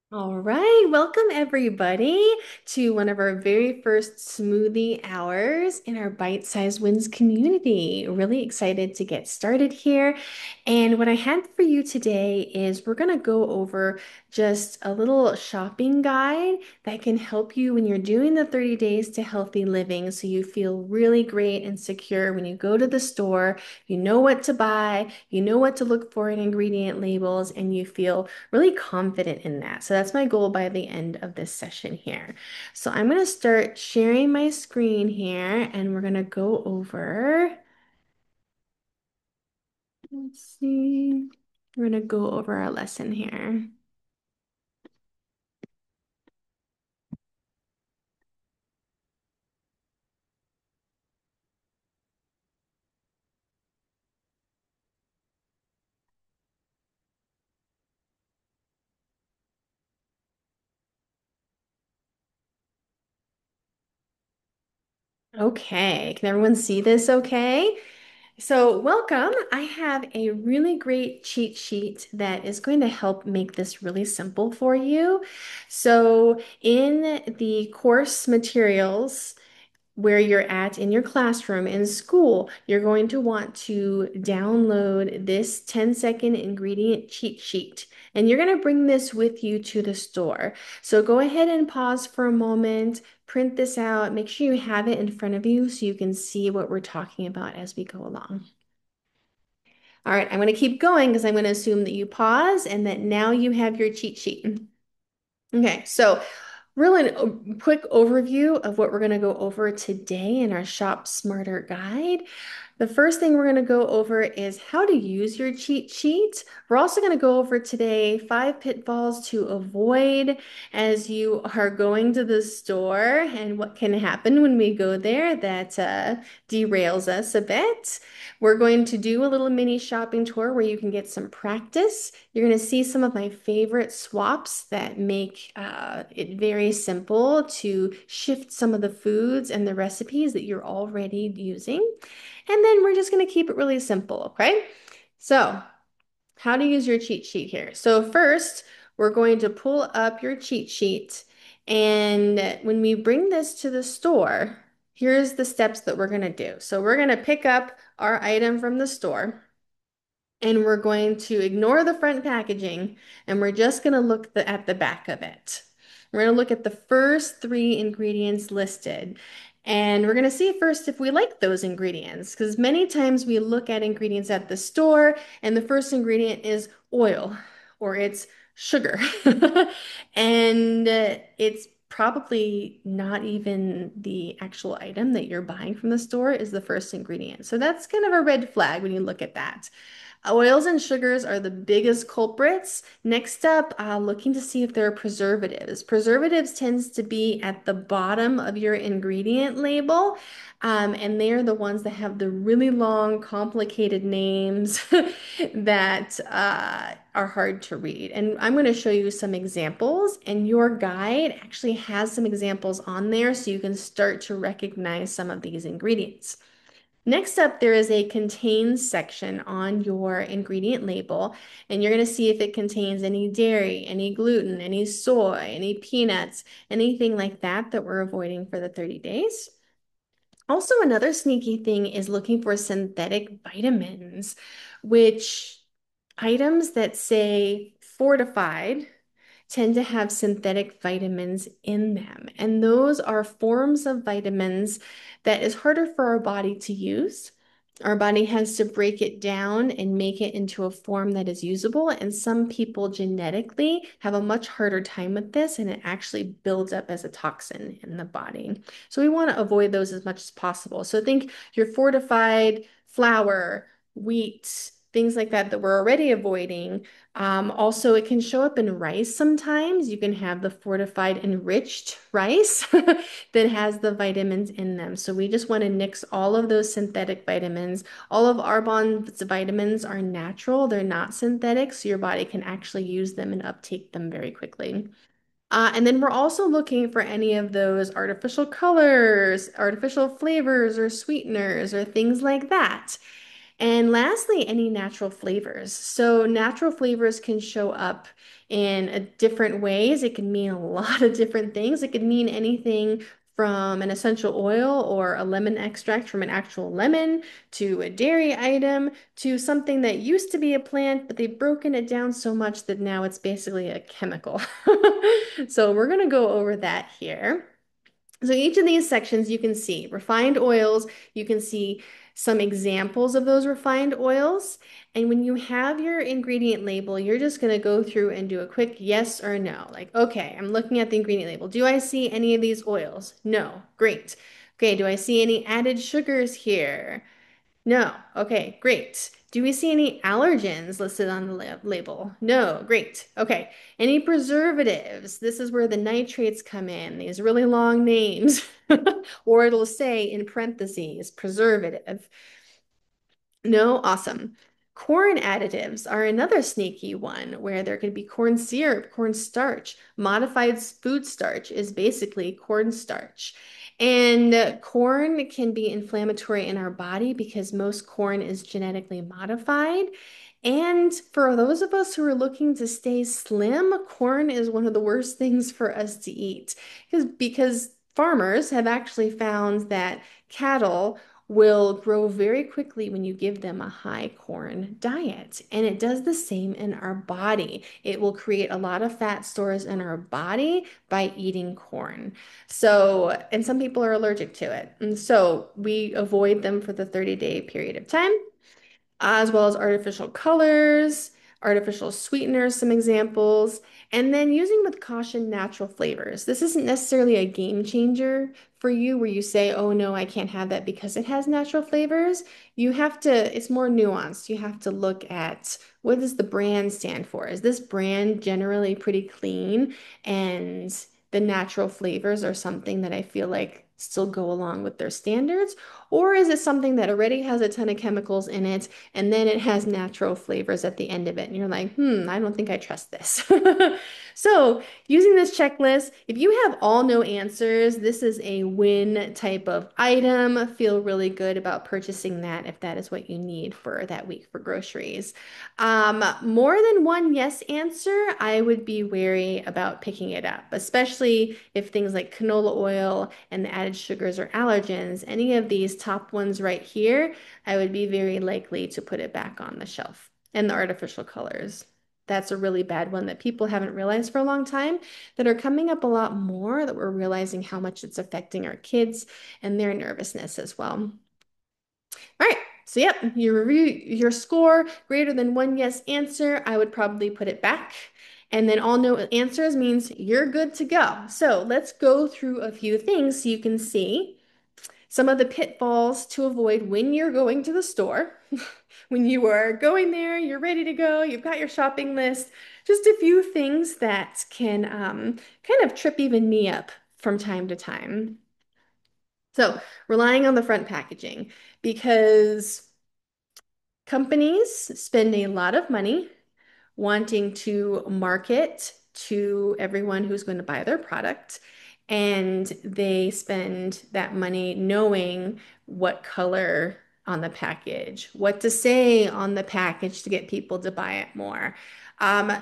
All right, welcome everybody to one of our very first smoothie hours in our Bite-Sized Wins community. Really excited to get started here. And what I had for you today is we're going to go over just a little shopping guide that can help you when you're doing the 30 days to healthy living so you feel really great and secure when you go to the store. You know what to buy, you know what to look for in ingredient labels, and you feel really confident in that. So that's my goal by the end of this session here. So I'm going to start sharing my screen here and we're going to go over, let's see, we're going to go over our lesson here. Okay, can everyone see this okay? So, welcome. I have a really great cheat sheet that is going to help make this really simple for you. So, in the course materials, where you're at in your classroom in school, you're going to want to download this 10-second ingredient cheat sheet. And you're going to bring this with you to the store. So go ahead and pause for a moment, print this out, make sure you have it in front of you so you can see what we're talking about as we go along. All right, I'm going to keep going because I'm going to assume that you pause and that now you have your cheat sheet. Okay, so really a quick overview of what we're going to go over today in our Shop Smarter guide. The first thing we're going to go over is how to use your cheat sheet. We're also going to go over today 5 pitfalls to avoid as you are going to the store and what can happen when we go there that derails us a bit. We're going to do a little mini shopping tour where you can get some practice. You're going to see some of my favorite swaps that make it very simple to shift some of the foods and the recipes that you're already using. And then we're just going to keep it really simple, okay? So, how to use your cheat sheet here. So, first, we're going to pull up your cheat sheet. And when we bring this to the store, here's the steps that we're going to do. So, we're going to pick up our item from the store and we're going to ignore the front packaging and we're just going to look at the back of it. We're going to look at the first three ingredients listed. And we're going to see first if we like those ingredients, because many times we look at ingredients at the store and the first ingredient is oil or it's sugar. And it's probably not even the actual item that you're buying from the store is the first ingredient. So that's kind of a red flag when you look at that. Oils and sugars are the biggest culprits. Next up, looking to see if there are preservatives. Preservatives tends to be at the bottom of your ingredient label, and they are the ones that have the really long, complicated names that are hard to read. And I'm going to show you some examples, and your guide actually has some examples on there so you can start to recognize some of these ingredients. Next up, there is a contains section on your ingredient label, and you're going to see if it contains any dairy, any gluten, any soy, any peanuts, anything like that that we're avoiding for the 30 days. Also, another sneaky thing is looking for synthetic vitamins, which items that say fortified tend to have synthetic vitamins in them. And those are forms of vitamins that is harder for our body to use. Our body has to break it down and make it into a form that is usable. And some people genetically have a much harder time with this, and it actually builds up as a toxin in the body. So we want to avoid those as much as possible. So think your fortified flour, wheat, things like that that we're already avoiding. Also, it can show up in rice sometimes. You can have the fortified enriched rice that has the vitamins in them. So we just want to nix all of those synthetic vitamins. All of Arbonne's vitamins are natural, they're not synthetic, so your body can actually use them and uptake them very quickly. And then we're also looking for any of those artificial colors, artificial flavors, or sweeteners, or things like that. And lastly, any natural flavors. So natural flavors can show up in different ways. It can mean a lot of different things. It could mean anything from an essential oil or a lemon extract from an actual lemon to a dairy item to something that used to be a plant, but they've broken it down so much that now it's basically a chemical. So we're going to go over that here. So each of these sections you can see refined oils, you can see some examples of those refined oils. And when you have your ingredient label, you're just going to go through and do a quick yes or no. Like, okay, I'm looking at the ingredient label. Do I see any of these oils? No. Great. Okay, do I see any added sugars here? No. Okay, great. Do we see any allergens listed on the label? No. Great. Okay. Any preservatives? This is where the nitrates come in, these really long names. Or it'll say in parentheses, preservative. No, awesome. Corn additives are another sneaky one where there could be corn syrup, corn starch. Modified food starch is basically corn starch. And corn can be inflammatory in our body because most corn is genetically modified. And for those of us who are looking to stay slim, corn is one of the worst things for us to eat because farmers have actually found that cattle will grow very quickly when you give them a high corn diet. And it does the same in our body. It will create a lot of fat stores in our body by eating corn. So, and some people are allergic to it. And so we avoid them for the 30-day period of time as well as artificial colors, artificial sweeteners, some examples, and then using with caution natural flavors. This isn't necessarily a game changer for you where you say, oh no, I can't have that because it has natural flavors. You have to, it's more nuanced. You have to look at what does the brand stand for? Is this brand generally pretty clean and the natural flavors are something that I feel like still go along with their standards? Or is it something that already has a ton of chemicals in it and then it has natural flavors at the end of it? And you're like, I don't think I trust this. So, using this checklist, if you have all no answers, this is a win type of item. Feel really good about purchasing that if that is what you need for that week for groceries. More than one yes answer, I would be wary about picking it up, especially if things like canola oil and the added sugars or allergens, any of these top ones right here, I would be very likely to put it back on the shelf. And the artificial colors. That's a really bad one that people haven't realized for a long time that are coming up a lot more that we're realizing how much it's affecting our kids and their nervousness as well. All right. So, yep, you review your score greater than one yes answer. I would probably put it back. And then all no answers means you're good to go. So, let's go through a few things so you can see some of the pitfalls to avoid when you're going to the store. When you are going there, you're ready to go, you've got your shopping list. Just a few things that can kind of trip even me up from time to time. So, relying on the front packaging because companies spend a lot of money wanting to market to everyone who's going to buy their product. And they spend that money knowing what color on the package, what to say on the package to get people to buy it more.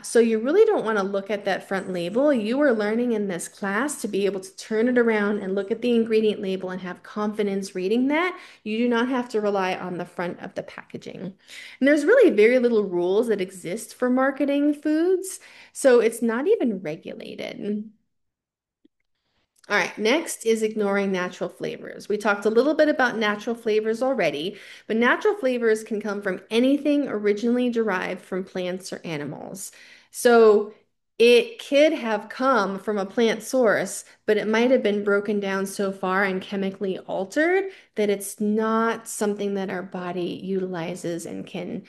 So you really don't want to look at that front label. You are learning in this class to be able to turn it around and look at the ingredient label and have confidence reading that. You do not have to rely on the front of the packaging. And there's really very little rules that exist for marketing foods, so it's not even regulated. All right, next is ignoring natural flavors. We talked a little bit about natural flavors already, but natural flavors can come from anything originally derived from plants or animals. So it could have come from a plant source, but it might have been broken down so far and chemically altered that it's not something that our body utilizes and can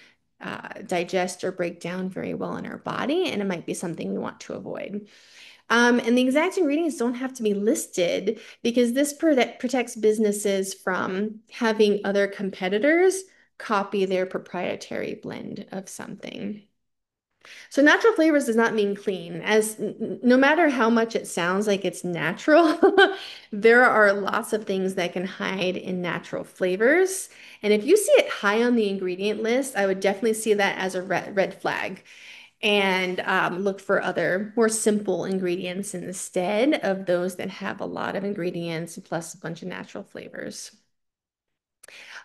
digest or break down very well in our body, and it might be something we want to avoid. And the exact ingredients don't have to be listed because this protects businesses from having other competitors copy their proprietary blend of something. So natural flavors does not mean clean, as no matter how much it sounds like it's natural, there are lots of things that can hide in natural flavors. And if you see it high on the ingredient list, I would definitely see that as a red flag and look for other more simple ingredients instead of those that have a lot of ingredients plus a bunch of natural flavors.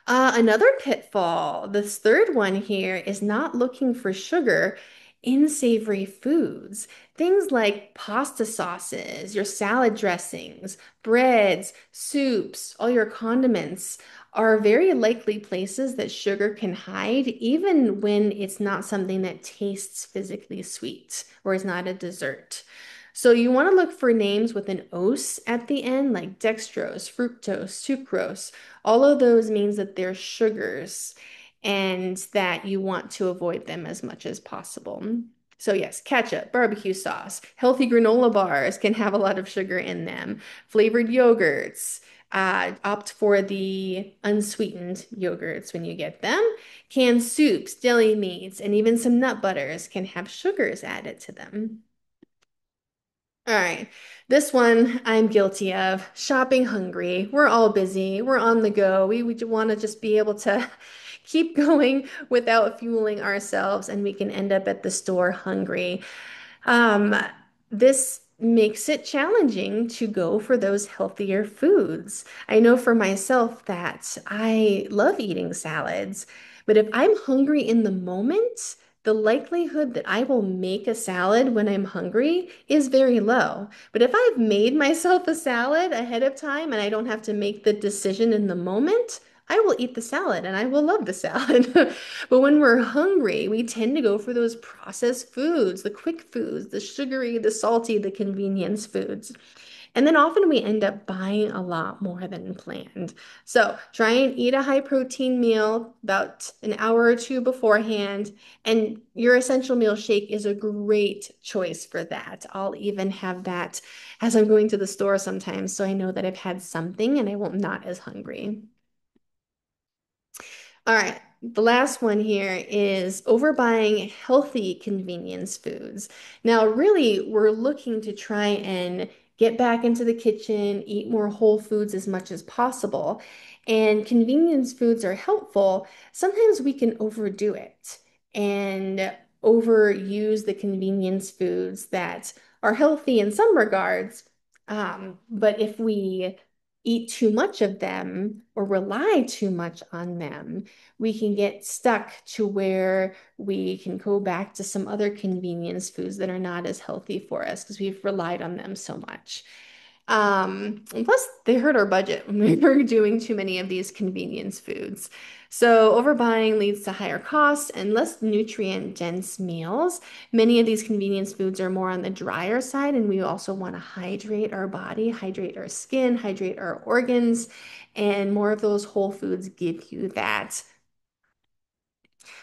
Another pitfall, this third one here, is not looking for sugar in savory foods. Things like pasta sauces, your salad dressings, breads, soups, all your condiments are very likely places that sugar can hide, even when it's not something that tastes physically sweet or is not a dessert. So you want to look for names with an ose at the end, like dextrose, fructose, sucrose. All of those means that they're sugars and that you want to avoid them as much as possible. So yes, ketchup, barbecue sauce, healthy granola bars can have a lot of sugar in them. Flavored yogurts, opt for the unsweetened yogurts when you get them. Canned soups, deli meats, and even some nut butters can have sugars added to them. All right. This one I'm guilty of. Shopping hungry. We're all busy. We're on the go. We want to just be able to keep going without fueling ourselves, and we can end up at the store hungry. Um, this makes it challenging to go for those healthier foods. I know for myself that I love eating salads, but if I'm hungry in the moment, the likelihood that I will make a salad when I'm hungry is very low. But if I've made myself a salad ahead of time and I don't have to make the decision in the moment, I will eat the salad and I will love the salad. But when we're hungry, we tend to go for those processed foods, the quick foods, the sugary, the salty, the convenience foods. And then often we end up buying a lot more than planned. So try and eat a high protein meal about an hour or two beforehand. And your essential meal shake is a great choice for that. I'll even have that as I'm going to the store sometimes, so I know that I've had something and I won't not as hungry. All right. The last one here is overbuying healthy convenience foods. Now, really, we're looking to try and get back into the kitchen, eat more whole foods as much as possible. And convenience foods are helpful. Sometimes we can overdo it and overuse the convenience foods that are healthy in some regards. But if we eat too much of them or rely too much on them, we can get stuck to where we can go back to some other convenience foods that are not as healthy for us because we've relied on them so much. And plus, they hurt our budget when we're doing too many of these convenience foods. So, overbuying leads to higher costs and less nutrient-dense meals. Many of these convenience foods are more on the drier side, and we also want to hydrate our body, hydrate our skin, hydrate our organs, and more of those whole foods give you that.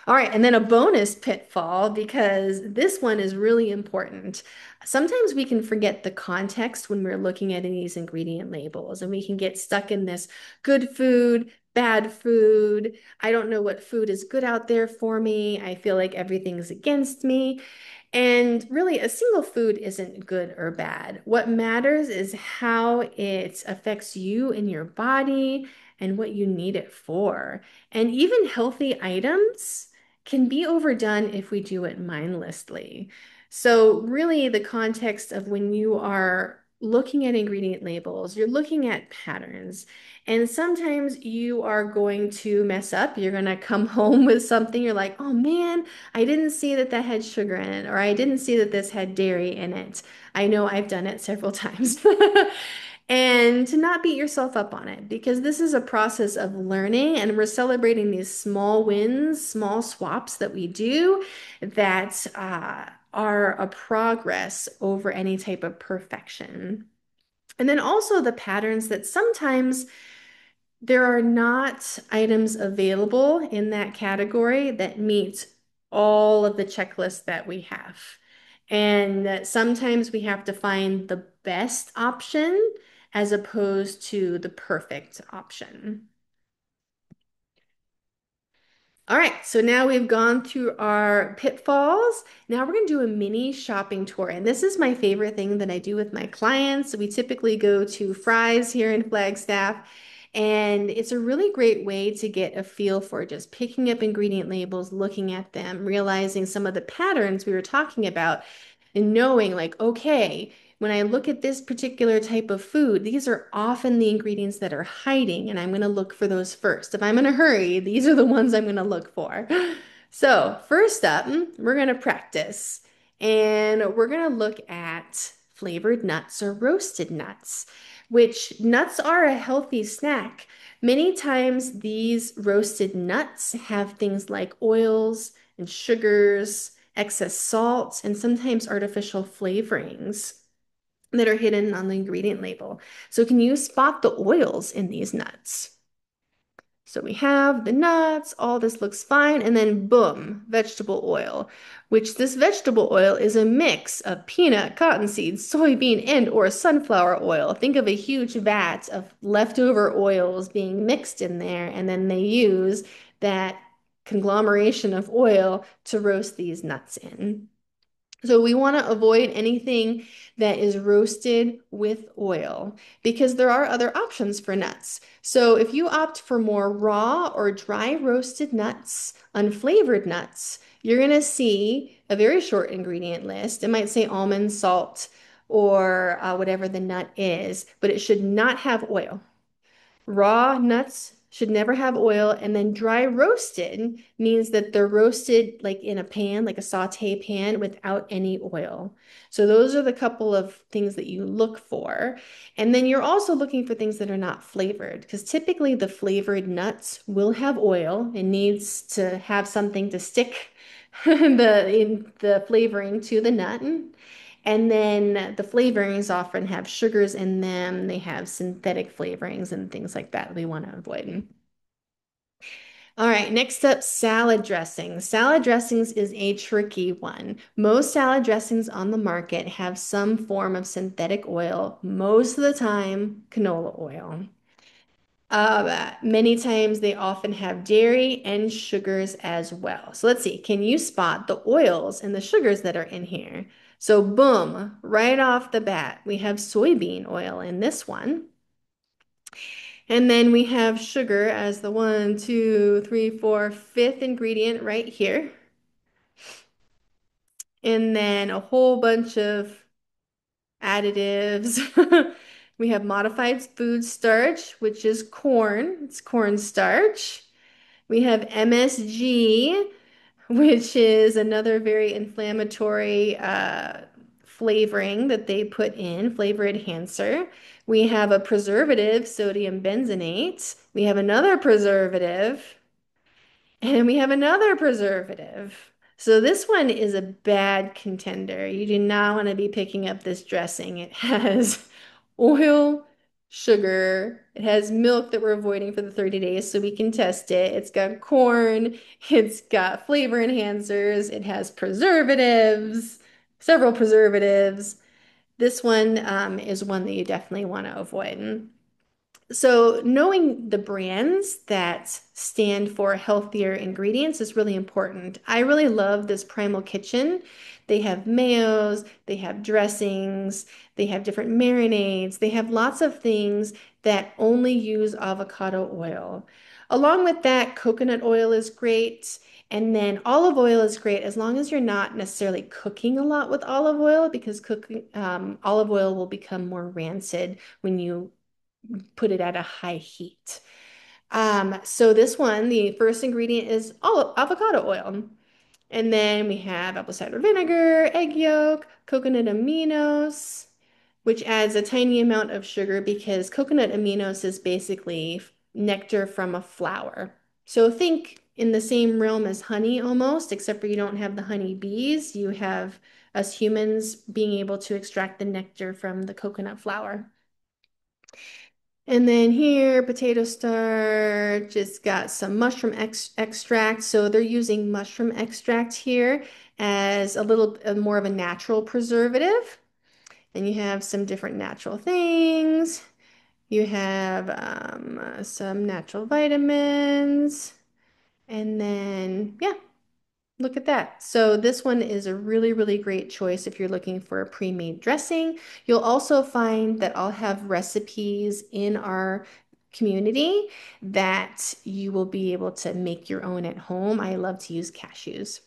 All right, and then a bonus pitfall because this one is really important. Sometimes we can forget the context when we're looking at these ingredient labels, and we can get stuck in this good food, bad food. I don't know what food is good out there for me. I feel like everything's against me. And really, a single food isn't good or bad. What matters is how it affects you and your body and what you need it for. And even healthy items can be overdone if we do it mindlessly. So, really, the context of when you are looking at ingredient labels, you're looking at patterns, and sometimes you are going to mess up. You're going to come home with something, you're like, oh man, I didn't see that that had sugar in it, or I didn't see that this had dairy in it. I know I've done it several times. And to not beat yourself up on it, because this is a process of learning, and we're celebrating these small wins, small swaps that we do that are a progress over any type of perfection. And then also the patterns that sometimes there are not items available in that category that meet all of the checklists that we have. And that sometimes we have to find the best option as opposed to the perfect option. All right, so now we've gone through our pitfalls. Now we're going to do a mini shopping tour. And this is my favorite thing that I do with my clients. We typically go to Fry's here in Flagstaff, and it's a really great way to get a feel for just picking up ingredient labels, looking at them, realizing some of the patterns we were talking about, and knowing like, okay, when I look at this particular type of food, these are often the ingredients that are hiding, and I'm going to look for those first. If I'm in a hurry, these are the ones I'm going to look for. So, first up, we're going to practice, and we're going to look at flavored nuts or roasted nuts, which nuts are a healthy snack. Many times, these roasted nuts have things like oils and sugars, excess salt, and sometimes artificial flavorings that are hidden on the ingredient label. So can you spot the oils in these nuts? So we have the nuts, all this looks fine, and then boom, vegetable oil, which this vegetable oil is a mix of peanut, cottonseed, soybean, and or sunflower oil. Think of a huge vat of leftover oils being mixed in there, and then they use that conglomeration of oil to roast these nuts in. So we want to avoid anything that is roasted with oil because there are other options for nuts. So if you opt for more raw or dry roasted nuts, unflavored nuts, you're going to see a very short ingredient list. It might say almond salt or whatever the nut is, but it should not have oil. Raw nuts should never have oil, and then dry roasted means that they're roasted like in a pan, like a saute pan without any oil. So those are the couple of things that you look for. And then you're also looking for things that are not flavored, because typically the flavored nuts will have oil. It needs to have something to stick in the flavoring to the nut. And then the flavorings often have sugars in them. They have synthetic flavorings and things like that we want to avoid. All right, next up, salad dressings. Salad dressings is a tricky one. Most salad dressings on the market have some form of synthetic oil, most of the time, canola oil. Many times they often have dairy and sugars as well. So let's see, can you spot the oils and the sugars that are in here? So boom, right off the bat, we have soybean oil in this one. And then we have sugar as the one, two, three, four, fifth ingredient right here. And then a whole bunch of additives. We have modified food starch, which is corn. It's cornstarch. We have MSG, which is another very inflammatory flavoring that they put in, flavor enhancer. We have a preservative, sodium benzenate. We have another preservative, and we have another preservative. So this one is a bad contender. You do not want to be picking up this dressing. It has oil, sugar, it has milk that we're avoiding for the 30 days so we can test it. It's got corn, it's got flavor enhancers, it has preservatives, several preservatives. This one is one that you definitely want to avoid. So, knowing the brands that stand for healthier ingredients is really important. I really love this Primal Kitchen. They have mayos, they have dressings, they have different marinades, they have lots of things that only use avocado oil. Along with that, coconut oil is great. And then olive oil is great as long as you're not necessarily cooking a lot with olive oil because cooking olive oil will become more rancid when you put it at a high heat. So this one, the first ingredient is all avocado oil. And then we have apple cider vinegar, egg yolk, coconut aminos, which adds a tiny amount of sugar because coconut aminos is basically nectar from a flower. So think in the same realm as honey almost, except for you don't have the honey bees. You have us humans being able to extract the nectar from the coconut flower. And then here, potato starch, it's got some mushroom extract. So they're using mushroom extract here as a little more of a natural preservative. And you have some different natural things. You have some natural vitamins. And then, yeah, look at that. So this one is a really, really great choice if you're looking for a pre-made dressing. You'll also find that I'll have recipes in our community that you will be able to make your own at home. I love to use cashews.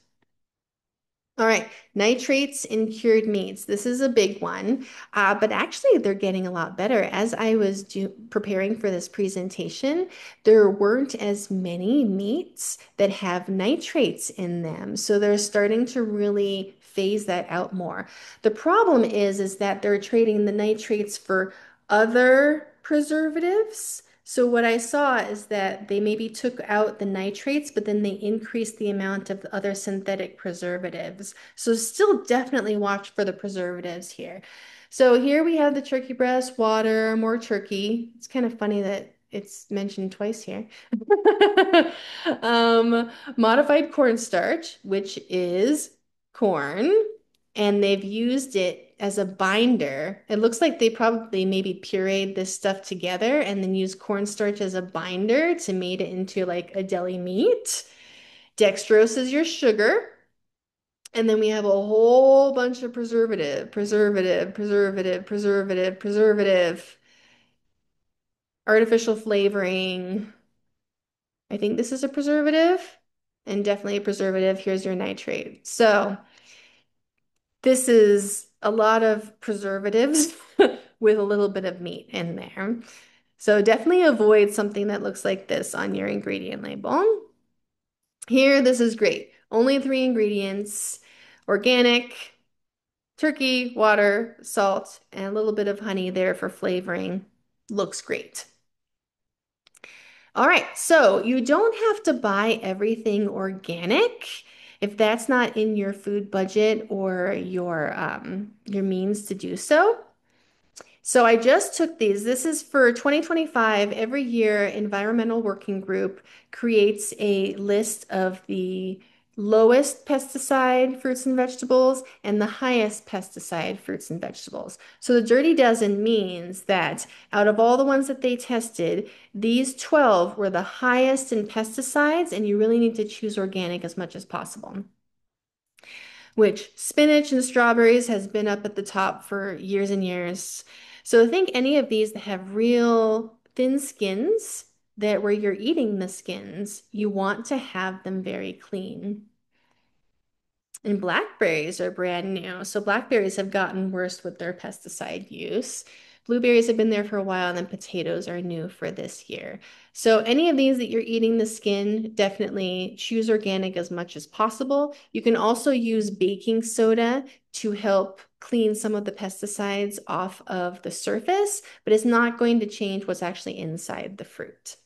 All right, nitrates in cured meats. This is a big one, but actually they're getting a lot better. As I was preparing for this presentation, there weren't as many meats that have nitrates in them, so they're starting to really phase that out more. The problem is that they're trading the nitrates for other preservatives. So what I saw is that they maybe took out the nitrates, but then they increased the amount of the other synthetic preservatives. So still definitely watch for the preservatives here. So here we have the turkey breast, water, more turkey. It's kind of funny that it's mentioned twice here. Modified cornstarch, which is corn, and they've used it as a binder. It looks like they probably maybe pureed this stuff together and then used cornstarch as a binder to made it into like a deli meat. Dextrose is your sugar. And then we have a whole bunch of preservative, artificial flavoring. I think this is a preservative and definitely a preservative. Here's your nitrate. So this is a lot of preservatives with a little bit of meat in there. So definitely avoid something that looks like this on your ingredient label. Here, this is great. Only three ingredients, organic, turkey, water, salt, and a little bit of honey there for flavoring. Looks great. All right, so you don't have to buy everything organic if that's not in your food budget or your means to do so. So I just took these. This is for 2025. Every year, Environmental Working Group creates a list of the lowest pesticide fruits and vegetables and the highest pesticide fruits and vegetables. So the Dirty Dozen means that out of all the ones that they tested, these 12 were the highest in pesticides, and you really need to choose organic as much as possible, which spinach and strawberries has been up at the top for years and years. So think any of these that have real thin skins that where you're eating the skins, you want to have them very clean. And blackberries are brand new. So blackberries have gotten worse with their pesticide use. Blueberries have been there for a while, and then potatoes are new for this year. So any of these that you're eating the skin, definitely choose organic as much as possible. You can also use baking soda to help clean some of the pesticides off of the surface, but it's not going to change what's actually inside the fruit.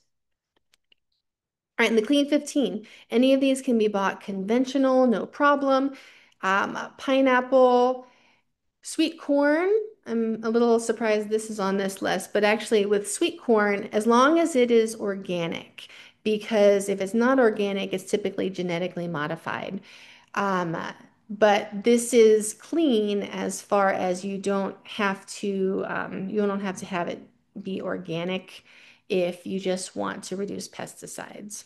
All right, and the Clean 15. Any of these can be bought conventional, no problem. Pineapple, sweet corn. I'm a little surprised this is on this list, but actually with sweet corn, as long as it is organic, because if it's not organic, it's typically genetically modified. Um, but this is clean as far as you don't have to have it be organic if you just want to reduce pesticides.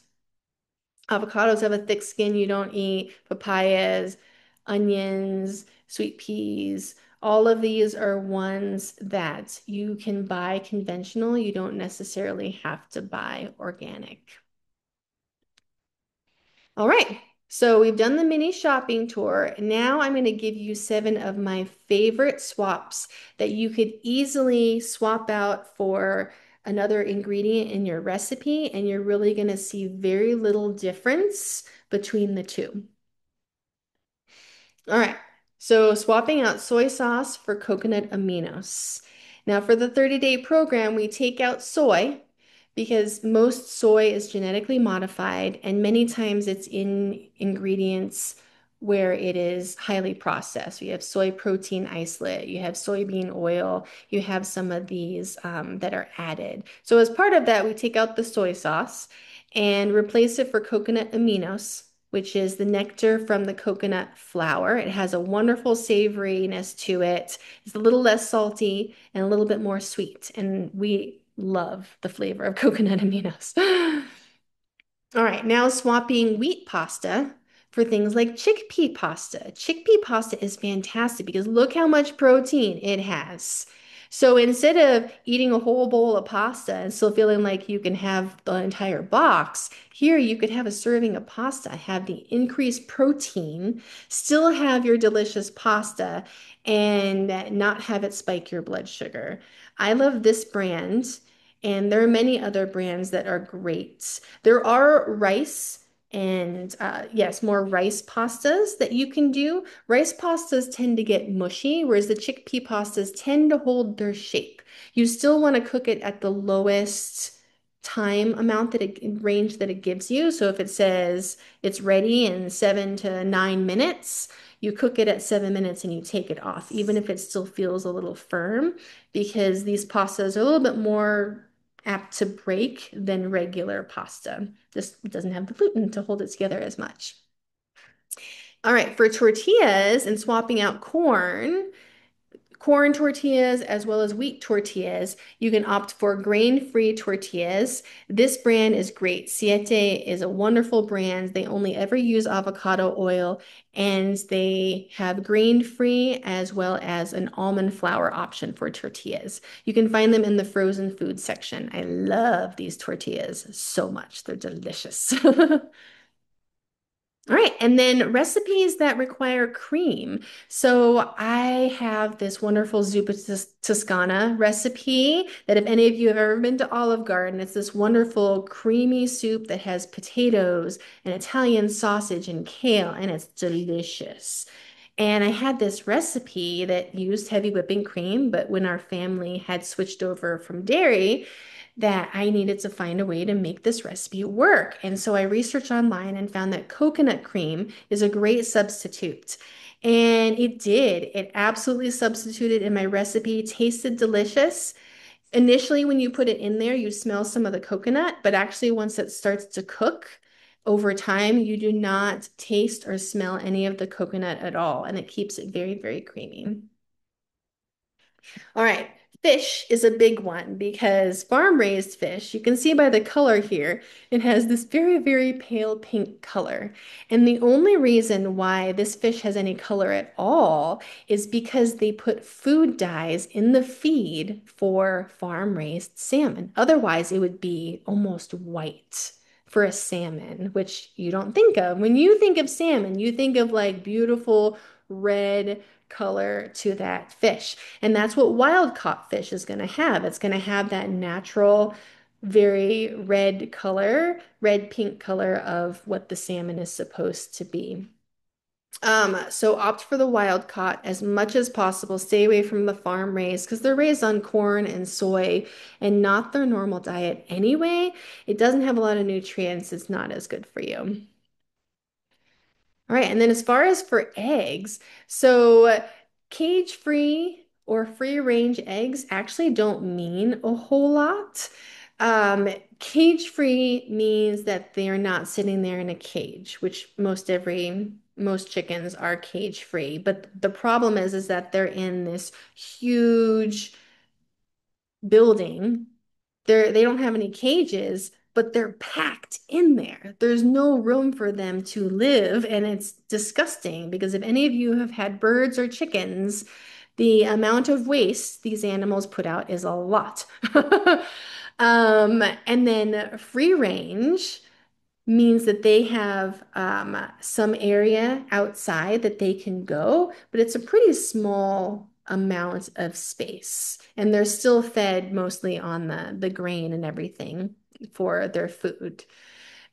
Avocados have a thick skin you don't eat, papayas, onions, sweet peas. All of these are ones that you can buy conventional. You don't necessarily have to buy organic. All right, so we've done the mini shopping tour. Now I'm going to give you seven of my favorite swaps that you could easily swap out for another ingredient in your recipe, and you're really going to see very little difference between the two. All right, so swapping out soy sauce for coconut aminos. Now, for the 30-day program, we take out soy because most soy is genetically modified, and many times it's in ingredients where it is highly processed. You have soy protein isolate, you have soybean oil, you have some of these that are added. So, as part of that, we take out the soy sauce and replace it for coconut aminos, which is the nectar from the coconut flower. It has a wonderful savoriness to it. It's a little less salty and a little bit more sweet. And we love the flavor of coconut aminos. All right, now swapping wheat pasta for things like chickpea pasta. Chickpea pasta is fantastic because look how much protein it has. So instead of eating a whole bowl of pasta and still feeling like you can have the entire box, here you could have a serving of pasta, have the increased protein, still have your delicious pasta, and not have it spike your blood sugar. I love this brand. And there are many other brands that are great. There are rice and yes, more rice pastas that you can do. Rice pastas tend to get mushy, whereas the chickpea pastas tend to hold their shape. You still want to cook it at the lowest time amount that it range that it gives you. So if it says it's ready in 7 to 9 minutes, you cook it at 7 minutes and you take it off, even if it still feels a little firm, because these pastas are a little bit more apt to break than regular pasta. Just doesn't have the gluten to hold it together as much. All right, for tortillas and swapping out corn tortillas as well as wheat tortillas, you can opt for grain-free tortillas. This brand is great. Siete is a wonderful brand. They only ever use avocado oil and they have grain-free as well as an almond flour option for tortillas. You can find them in the frozen food section. I love these tortillas so much. They're delicious. All right, and then recipes that require cream. So I have this wonderful zuppa Toscana recipe that if any of you have ever been to Olive Garden, it's this wonderful creamy soup that has potatoes and Italian sausage and kale, and it's delicious. And I had this recipe that used heavy whipping cream, but when our family had switched over from dairy, that I needed to find a way to make this recipe work. And so I researched online and found that coconut cream is a great substitute. And it did. It absolutely substituted in my recipe, tasted delicious. Initially, when you put it in there, you smell some of the coconut, but actually, once it starts to cook over time, you do not taste or smell any of the coconut at all. And it keeps it very, very creamy. All right. Fish is a big one because farm raised fish, you can see by the color here, it has this very, very pale pink color. And the only reason why this fish has any color at all is because they put food dyes in the feed for farm raised salmon. Otherwise, it would be almost white for a salmon, which you don't think of. When you think of salmon, you think of like beautiful red color to that fish. And that's what wild caught fish is going to have. It's going to have that natural, very red color, red pink color of what the salmon is supposed to be. So opt for the wild caught as much as possible. Stay away from the farm raised because they're raised on corn and soy and not their normal diet anyway. It doesn't have a lot of nutrients. It's not as good for you. All right, and then as far as for eggs, so cage-free or free-range eggs actually don't mean a whole lot. Cage-free means that they are not sitting there in a cage, which most chickens are cage-free. But the problem is that they're in this huge building. They don't have any cages, but they're packed in there. There's no room for them to live, and it's disgusting because if any of you have had birds or chickens, the amount of waste these animals put out is a lot. And then free range means that they have some area outside that they can go, but it's a pretty small amount of space. And they're still fed mostly on the grain and everything for their food.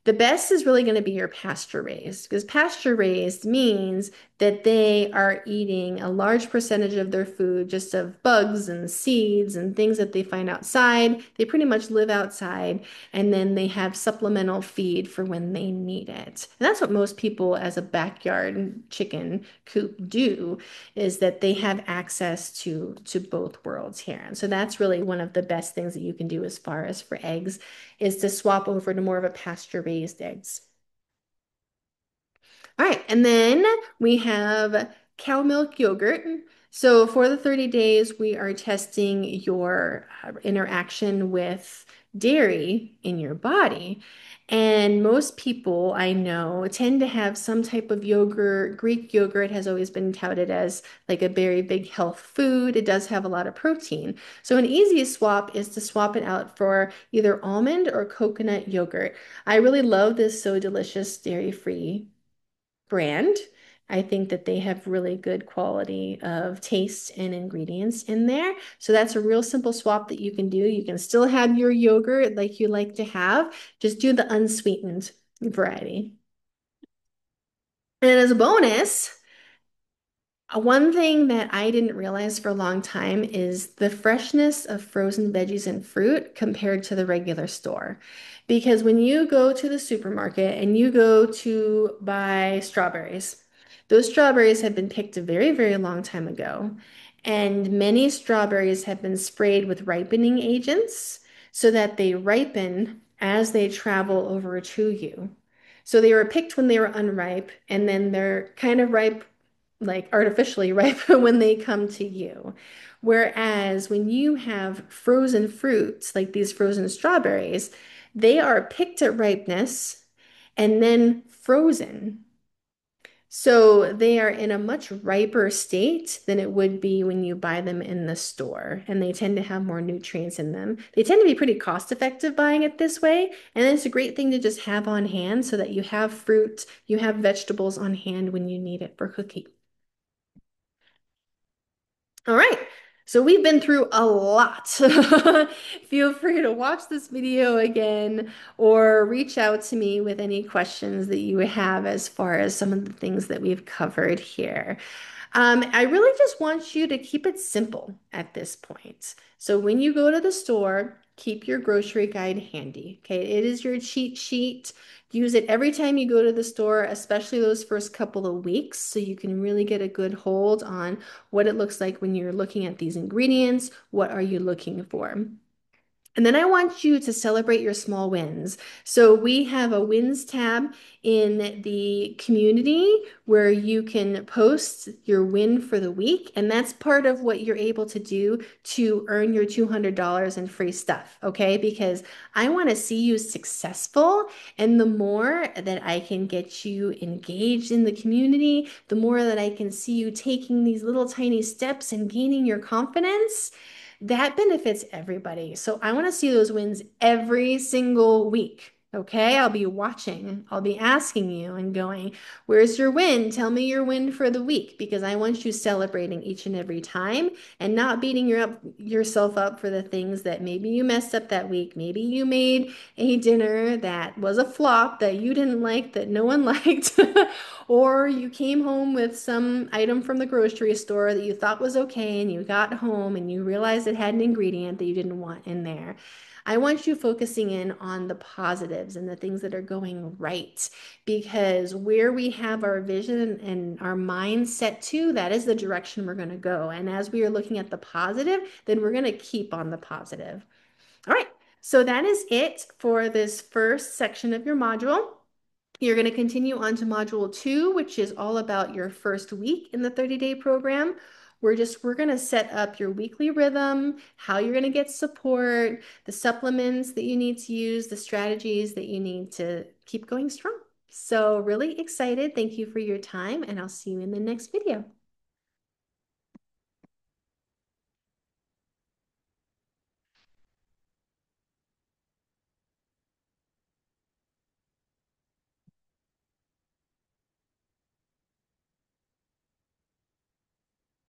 The best is really going to be your pasture raised because pasture raised means that they are eating a large percentage of their food just of bugs and seeds and things that they find outside. They pretty much live outside and then they have supplemental feed for when they need it. And that's what most people as a backyard chicken coop do is that they have access to both worlds here. And so that's really one of the best things that you can do as far as for eggs is to swap over to more of a pasture raised eggs. All right, and then we have cow milk yogurt. So for the 30 days, we are testing your interaction with dairy in your body. And most people I know tend to have some type of yogurt. Greek yogurt has always been touted as like a very big health food. It does have a lot of protein. So an easiest swap is to swap it out for either almond or coconut yogurt. I really love this So Delicious dairy-free brand. I think that they have really good quality of taste and ingredients in there. So that's a real simple swap that you can do. You can still have your yogurt like you like to have, just do the unsweetened variety. And as a bonus, one thing that I didn't realize for a long time is the freshness of frozen veggies and fruit compared to the regular store. Because when you go to the supermarket and you go to buy strawberries, those strawberries have been picked a very, very long time ago. And many strawberries have been sprayed with ripening agents so that they ripen as they travel over to you. So they were picked when they were unripe, and then they're kind of ripe like artificially ripe when they come to you. Whereas when you have frozen fruits, like these frozen strawberries, they are picked at ripeness and then frozen. So they are in a much riper state than it would be when you buy them in the store, and they tend to have more nutrients in them. They tend to be pretty cost effective buying it this way, and it's a great thing to just have on hand so that you have fruit, you have vegetables on hand when you need it for cooking. All right. So we've been through a lot. Feel free to watch this video again or reach out to me with any questions that you have as far as some of the things that we've covered here. I really just want you to keep it simple at this point. So when you go to the store, keep your grocery guide handy. Okay, it is your cheat sheet. Use it every time you go to the store, especially those first couple of weeks, so you can really get a good hold on what it looks like when you're looking at these ingredients. What are you looking for? And then I want you to celebrate your small wins. So we have a wins tab in the community where you can post your win for the week. And that's part of what you're able to do to earn your $200 in free stuff. Okay. Because I want to see you successful. And the more that I can get you engaged in the community, the more that I can see you taking these little tiny steps and gaining your confidence, that benefits everybody. So I want to see those wins every single week. Okay, I'll be watching. I'll be asking you and going, where's your win? Tell me your win for the week because I want you celebrating each and every time and not beating yourself up for the things that maybe you messed up that week. Maybe you made a dinner that was a flop that you didn't like, that no one liked. Or you came home with some item from the grocery store that you thought was okay, and you got home and you realized it had an ingredient that you didn't want in there. I want you focusing in on the positives and the things that are going right because where we have our vision and our mind set to, that is the direction we're going to go. And as we are looking at the positive, then we're going to keep on the positive. All right, so that is it for this first section of your module. You're going to continue on to module 2, which is all about your first week in the 30-day program. We're going to set up your weekly rhythm, how you're going to get support, the supplements that you need to use, the strategies that you need to keep going strong. So really excited. Thank you for your time, and I'll see you in the next video.